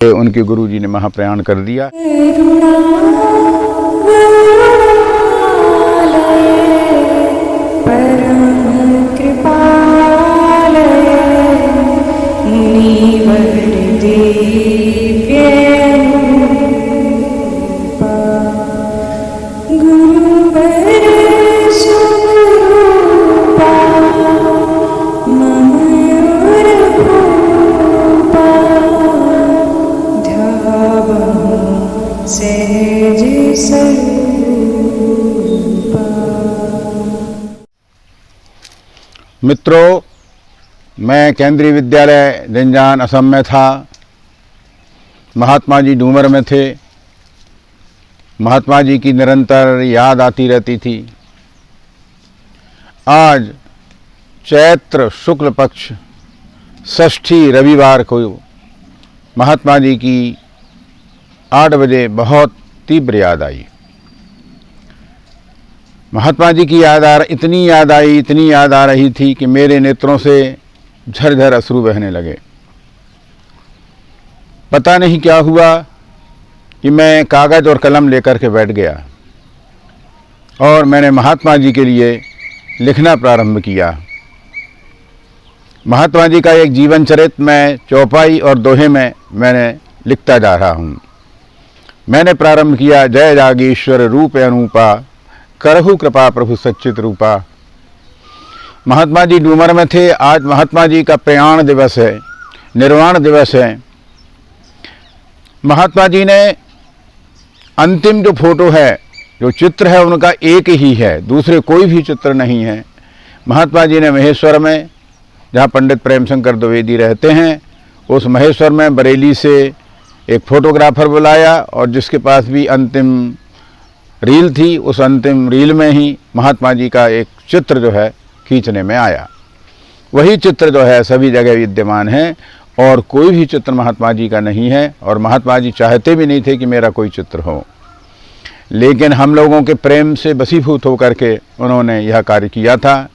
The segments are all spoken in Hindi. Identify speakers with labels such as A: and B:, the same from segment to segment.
A: उनके गुरुजी ने महाप्रयाण कर दिया। मित्रों, मैं केंद्रीय विद्यालय जंजान असम में था। महात्मा जी डूमर में थे। महात्मा जी की निरंतर याद आती रहती थी। आज चैत्र शुक्ल पक्ष षष्ठी रविवार को महात्मा जी की 8 बजे बहुत तीव्र याद आई। महात्मा जी की इतनी याद आ रही थी कि मेरे नेत्रों से झरझर अश्रु बहने लगे। पता नहीं क्या हुआ कि मैं कागज़ और कलम लेकर के बैठ गया और मैंने महात्मा जी के लिए लिखना प्रारंभ किया। महात्मा जी का एक जीवन चरित्र मैं चौपाई और दोहे में मैंने लिखता जा रहा हूँ। मैंने प्रारंभ किया, जय जागेश्वर रूप अनूपा, करहु कृपा प्रभु सच्चित रूपा। महात्मा जी डूमर में थे। आज महात्मा जी का प्रयाण दिवस है, निर्वाण दिवस है। महात्मा जी ने अंतिम जो फोटो है, जो चित्र है, उनका एक ही है, दूसरे कोई भी चित्र नहीं है। महात्मा जी ने महेश्वर में, जहाँ पंडित प्रेम शंकर द्विवेदी रहते हैं, उस महेश्वर में बरेली से एक फोटोग्राफर बुलाया और जिसके पास भी अंतिम रील थी, उस अंतिम रील में ही महात्मा जी का एक चित्र जो है खींचने में आया। वही चित्र जो है सभी जगह विद्यमान है और कोई भी चित्र महात्मा जी का नहीं है और महात्मा जी चाहते भी नहीं थे कि मेरा कोई चित्र हो, लेकिन हम लोगों के प्रेम से वशीभूत होकर के उन्होंने यह कार्य किया था।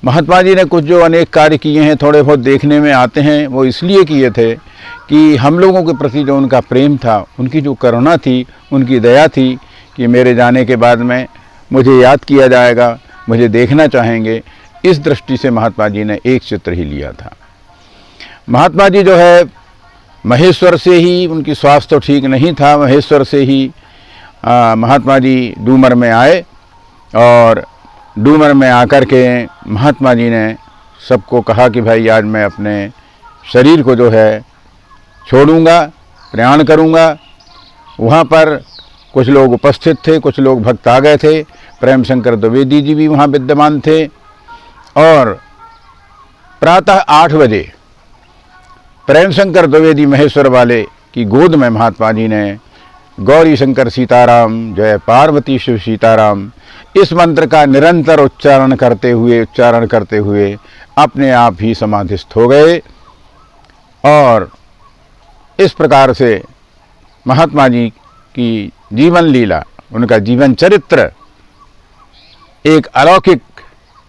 A: महात्मा जी ने कुछ जो अनेक कार्य किए हैं, थोड़े बहुत देखने में आते हैं, वो इसलिए किए थे कि हम लोगों के प्रति जो उनका प्रेम था, उनकी जो करुणा थी, उनकी दया थी कि मेरे जाने के बाद में मुझे याद किया जाएगा, मुझे देखना चाहेंगे। इस दृष्टि से महात्मा जी ने एक चित्र ही लिया था। महात्मा जी जो है महेश्वर से ही, उनकी स्वास्थ्य तो ठीक नहीं था, महेश्वर से ही महात्मा जी डूमर में आए और डूमर में आकर के महात्मा जी ने सबको कहा कि भाई आज मैं अपने शरीर को जो है छोड़ूंगा, प्रयाण करूंगा। वहाँ पर कुछ लोग उपस्थित थे, कुछ लोग भक्त आ गए थे। प्रेम शंकर द्विवेदी जी भी वहाँ विद्यमान थे और प्रातः 8 बजे प्रेम शंकर द्विवेदी महेश्वर वाले की गोद में महात्मा जी ने गौरी शंकर सीताराम, जय पार्वती शिव सीताराम, इस मंत्र का निरंतर उच्चारण करते हुए अपने आप ही समाधिस्थ हो गए। और इस प्रकार से महात्मा जी की जीवन लीला, उनका जीवन चरित्र एक अलौकिक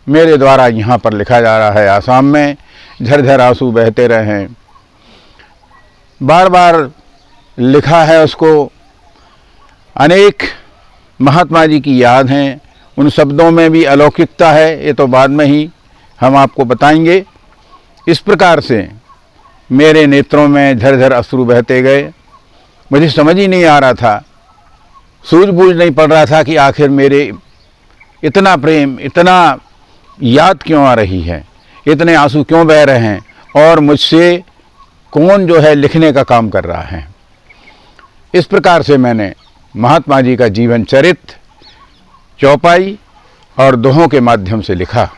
A: मेरे द्वारा यहाँ पर लिखा जा रहा है। आसाम में झरझर आंसू बहते रहे हैं, बार बार लिखा है उसको। अनेक महात्मा जी की याद हैं, उन शब्दों में भी अलौकिकता है, ये तो बाद में ही हम आपको बताएंगे। इस प्रकार से मेरे नेत्रों में झरझर अश्रु बहते गए। मुझे समझ ही नहीं आ रहा था, सूझबूझ नहीं पड़ रहा था कि आखिर मेरे इतना प्रेम, इतना याद क्यों आ रही है, इतने आंसू क्यों बह रहे हैं और मुझसे कौन जो है लिखने का काम कर रहा है। इस प्रकार से मैंने महात्मा जी का जीवन चरित्र चौपाई और दोहों के माध्यम से लिखा।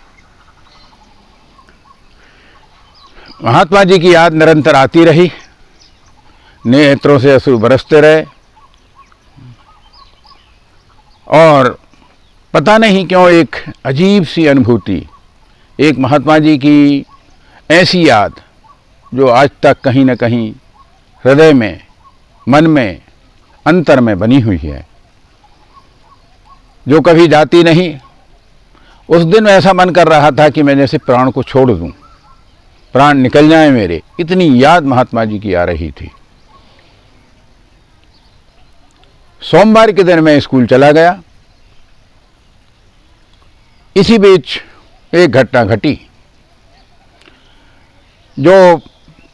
A: महात्मा जी की याद निरंतर आती रही, नेत्रों से अश्रु बरसते रहे और पता नहीं क्यों एक अजीब सी अनुभूति, एक महात्मा जी की ऐसी याद जो आज तक कहीं न कहीं हृदय में, मन में, अंतर में बनी हुई है, जो कभी जाती नहीं। उस दिन ऐसा मन कर रहा था कि मैं जैसे प्राण को छोड़ दूं, प्राण निकल जाए मेरे, इतनी याद महात्मा जी की आ रही थी। सोमवार के दिन मैं स्कूल चला गया। इसी बीच एक घटना घटी। जो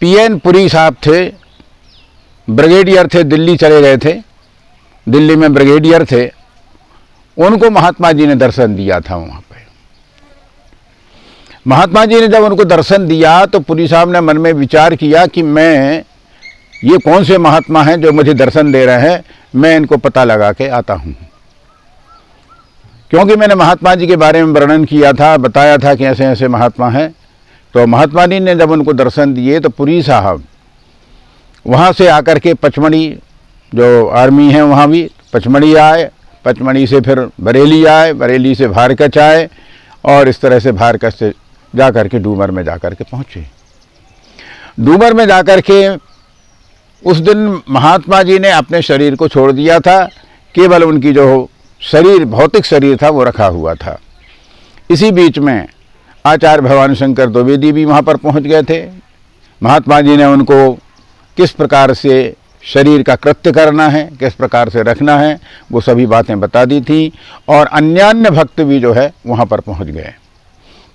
A: पीएन पुरी साहब थे, ब्रिगेडियर थे, दिल्ली चले गए थे, दिल्ली में ब्रिगेडियर थे, उनको महात्मा जी ने दर्शन दिया था वहाँ पे। महात्मा जी ने जब उनको दर्शन दिया तो पुरी साहब ने मन में विचार किया कि मैं, ये कौन से महात्मा हैं जो मुझे दर्शन दे रहे हैं, मैं इनको पता लगा के आता हूँ। क्योंकि मैंने महात्मा जी के बारे में वर्णन किया था, बताया था कि ऐसे ऐसे महात्मा हैं। तो महात्मा जी ने जब उनको दर्शन दिए तो पुरी साहब वहाँ से आकर के पचमढ़ी, जो आर्मी है वहाँ भी पचमढ़ी आए, पचमढ़ी से फिर बरेली आए, बरेली से भारकच आए, और इस तरह से भारकच से जा कर के डूमर में जा कर के पहुँचे। डूमर में जा कर के उस दिन महात्मा जी ने अपने शरीर को छोड़ दिया था, केवल उनकी जो शरीर, भौतिक शरीर था वो रखा हुआ था। इसी बीच में आचार्य भवानी शंकर द्विवेदी भी वहाँ पर पहुँच गए थे। महात्मा जी ने उनको किस प्रकार से शरीर का कृत्य करना है, किस प्रकार से रखना है, वो सभी बातें बता दी थी। और अन्यान्य भक्त भी जो है वहाँ पर पहुँच गए।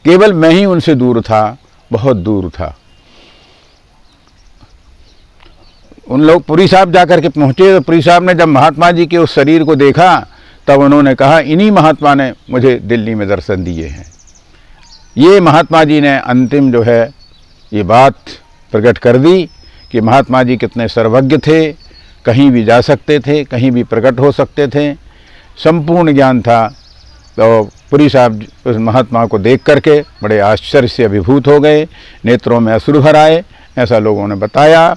A: केवल मैं ही उनसे दूर था, बहुत दूर था। उन लोग पुरी साहब जा कर के पहुँचे तो पुरी साहब ने जब महात्मा जी के उस शरीर को देखा तब उन्होंने कहा, इन्हीं महात्मा ने मुझे दिल्ली में दर्शन दिए हैं। ये महात्मा जी ने अंतिम जो है ये बात प्रकट कर दी कि महात्मा जी कितने सर्वज्ञ थे, कहीं भी जा सकते थे, कहीं भी प्रकट हो सकते थे, संपूर्ण ज्ञान था। तो पुरी साहब उस महात्मा को देख करके बड़े आश्चर्य से अभिभूत हो गए, नेत्रों में अश्रु भर आए, ऐसा लोगों ने बताया।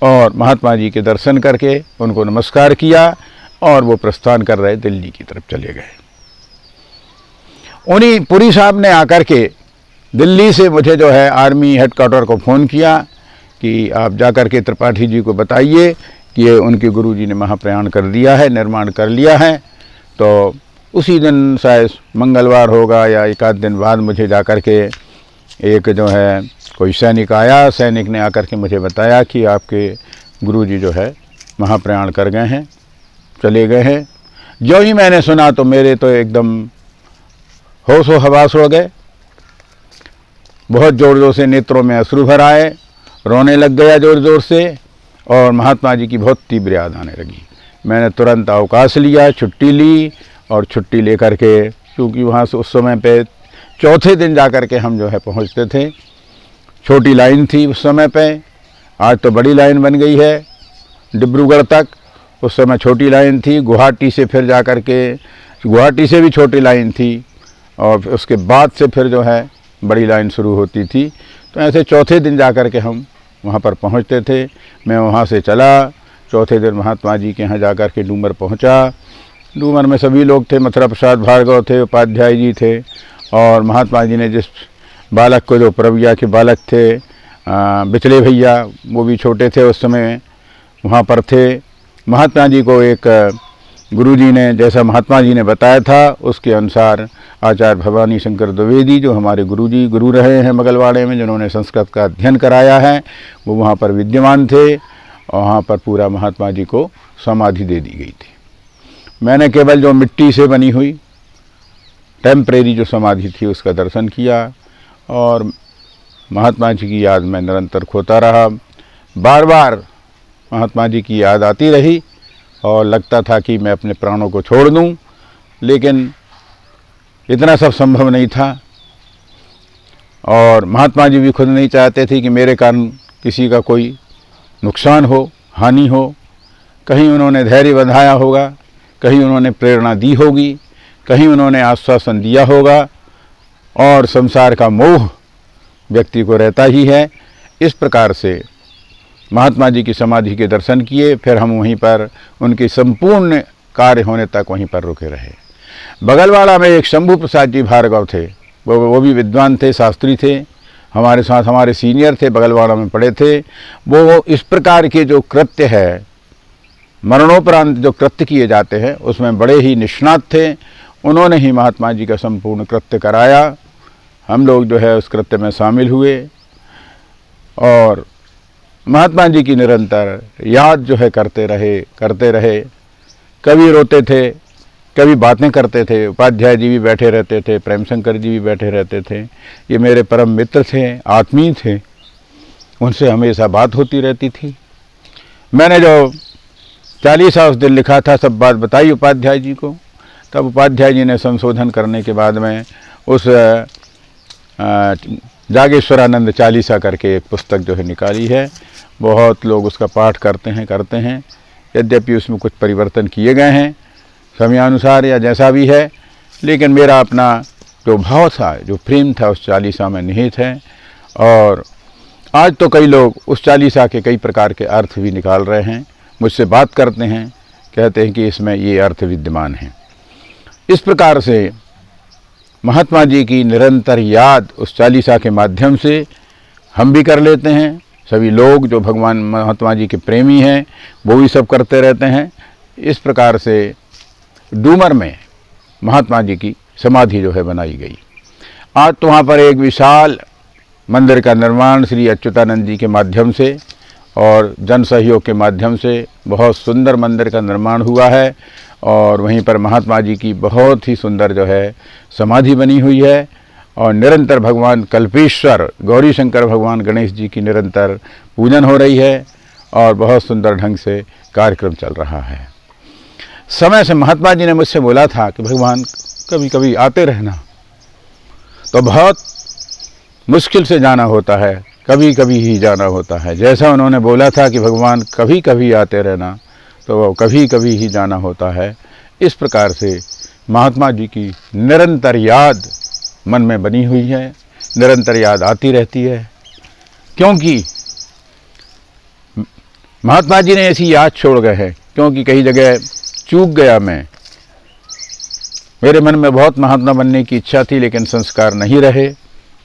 A: और महात्मा जी के दर्शन करके उनको नमस्कार किया और वो प्रस्थान कर रहे दिल्ली की तरफ चले गए। उन्हीं पुरी साहब ने आकर के दिल्ली से मुझे जो है आर्मी हेडक्वार्टर को फ़ोन किया कि आप जाकर के त्रिपाठी जी को बताइए कि ये उनके गुरुजी ने महाप्रयाण कर दिया है, निर्माण कर लिया है। तो उसी दिन शायद मंगलवार होगा या एक आध दिन बाद मुझे जाकर के एक जो है कोई सैनिक आया, सैनिक ने आकर के मुझे बताया कि आपके गुरुजी जो है महाप्रयाण कर गए हैं, चले गए हैं। जो ही मैंने सुना तो मेरे तो एकदम होशो हवास हो गए, बहुत ज़ोर ज़ोर से नेत्रों में अश्रु भर आए, रोने लग गया ज़ोर ज़ोर से, और महात्मा जी की बहुत तीव्र याद आने लगी। मैंने तुरंत अवकाश लिया, छुट्टी ली, और छुट्टी लेकर के, क्योंकि वहाँ से उस समय पे चौथे दिन जा कर के हम जो है पहुँचते थे। छोटी लाइन थी उस समय पे, आज तो बड़ी लाइन बन गई है डिब्रूगढ़ तक, उस समय छोटी लाइन थी। गुवाहाटी से फिर जा कर के, गुवाहाटी से भी छोटी लाइन थी, और उसके बाद से फिर जो है बड़ी लाइन शुरू होती थी। तो ऐसे चौथे दिन जा कर के हम वहाँ पर पहुँचते थे। मैं वहाँ से चला, चौथे दिन महात्मा जी के यहाँ जा कर के डूमर पहुँचा। डूमर में सभी लोग थे, मथुरा प्रसाद भार्गव थे, उपाध्याय जी थे, और महात्मा जी ने जिस बालक को, जो प्रविया के बालक थे, बिचले भैया, वो भी छोटे थे उस समय, वहाँ पर थे। महात्मा जी को एक गुरुजी ने, जैसा महात्मा जी ने बताया था उसके अनुसार, आचार्य भवानी शंकर द्विवेदी जो हमारे गुरुजी गुरु रहे हैं बगलवाड़े में, जिन्होंने संस्कृत का अध्ययन कराया है, वो वहाँ पर विद्यमान थे, और वहाँ पर पूरा महात्मा जी को समाधि दे दी गई थी। मैंने केवल जो मिट्टी से बनी हुई टेम्परेरी जो समाधि थी उसका दर्शन किया, और महात्मा जी की याद में निरंतर खोता रहा। बार बार महात्मा जी की याद आती रही, और लगता था कि मैं अपने प्राणों को छोड़ दूं, लेकिन इतना सब संभव नहीं था। और महात्मा जी भी खुद नहीं चाहते थे कि मेरे कारण किसी का कोई नुकसान हो, हानि हो। कहीं उन्होंने धैर्य बंधाया होगा, कहीं उन्होंने प्रेरणा दी होगी, कहीं उन्होंने आश्वासन दिया होगा, और संसार का मोह व्यक्ति को रहता ही है। इस प्रकार से महात्मा जी की समाधि के दर्शन किए, फिर हम वहीं पर उनके संपूर्ण कार्य होने तक वहीं पर रुके रहे। बगलवाड़ा में एक शंभू प्रसाद जी भार्गव थे, वो भी विद्वान थे, शास्त्री थे, हमारे साथ हमारे सीनियर थे, बगलवाड़ा में पढ़े थे। वो इस प्रकार के जो कृत्य है, मरणोपरांत जो कृत्य किए जाते हैं, उसमें बड़े ही निष्णात थे। उन्होंने ही महात्मा जी का संपूर्ण कृत्य कराया। हम लोग जो है उस कृत्य में शामिल हुए, और महात्मा जी की निरंतर याद जो है करते रहे। कभी रोते थे, कभी बातें करते थे। उपाध्याय जी भी बैठे रहते थे, प्रेमशंकर जी भी बैठे रहते थे। ये मेरे परम मित्र थे, आत्मीय थे, उनसे हमेशा बात होती रहती थी। मैंने जो 40 उस दिन लिखा था, सब बात बताई उपाध्याय जी को। तब उपाध्याय जी ने संशोधन करने के बाद में उस जागेश्वरानंद 40 करके एक पुस्तक जो है निकाली है। बहुत लोग उसका पाठ करते हैं। यद्यपि उसमें कुछ परिवर्तन किए गए हैं समयानुसार या जैसा भी है, लेकिन मेरा अपना जो भाव था, जो प्रेम था, उस 40 में निहित है। और आज तो कई लोग उस 40 के कई प्रकार के अर्थ भी निकाल रहे हैं, मुझसे बात करते हैं, कहते हैं कि इसमें ये अर्थ विद्यमान है। इस प्रकार से महात्मा जी की निरंतर याद उस 40 के माध्यम से हम भी कर लेते हैं। सभी लोग जो भगवान महात्मा जी के प्रेमी हैं वो भी सब करते रहते हैं। इस प्रकार से डूमर में महात्मा जी की समाधि जो है बनाई गई। आज तो वहाँ पर एक विशाल मंदिर का निर्माण श्री अच्युतानंद जी के माध्यम से और जन सहयोग के माध्यम से बहुत सुंदर मंदिर का निर्माण हुआ है। और वहीं पर महात्मा जी की बहुत ही सुंदर जो है समाधि बनी हुई है। और निरंतर भगवान कल्पेश्वर गौरी शंकर भगवान गणेश जी की निरंतर पूजन हो रही है और बहुत सुंदर ढंग से कार्यक्रम चल रहा है। समय से महात्मा जी ने मुझसे बोला था कि भगवान कभी कभी आते रहना, तो बहुत मुश्किल से जाना होता है, कभी कभी ही जाना होता है। जैसा उन्होंने बोला था कि भगवान कभी कभी आते रहना, तो वो कभी कभी ही जाना होता है। इस प्रकार से महात्मा जी की निरंतर याद मन में बनी हुई है, निरंतर याद आती रहती है। क्योंकि महात्मा जी ने ऐसी याद छोड़ गए हैं, क्योंकि कई जगह चूक गया मैं। मेरे मन में बहुत महात्मा बनने की इच्छा थी, लेकिन संस्कार नहीं रहे।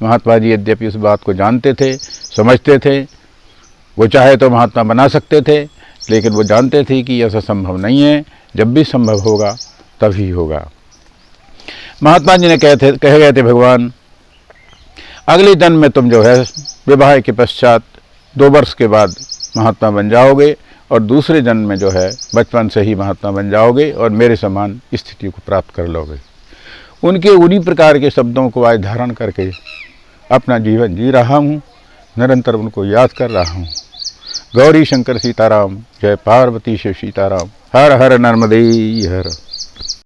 A: महात्मा जी यद्यपि उस बात को जानते थे, समझते थे, वो चाहे तो महात्मा बना सकते थे, लेकिन वो जानते थे कि ऐसा संभव नहीं है। जब भी संभव होगा तभी होगा। महात्मा जी ने कहे गए थे भगवान, अगले जन्म में तुम जो है विवाह के पश्चात 2 वर्ष के बाद महात्मा बन जाओगे और दूसरे जन्म में जो है बचपन से ही महात्मा बन जाओगे और मेरे समान स्थिति को प्राप्त कर लोगे। उनके उन्हीं प्रकार के शब्दों को आज धारण करके अपना जीवन जी रहा हूँ, निरंतर उनको याद कर रहा हूँ। गौरी शंकर सीताराम, जय पार्वती शिव सीताराम। हर हर नर्मदे हर।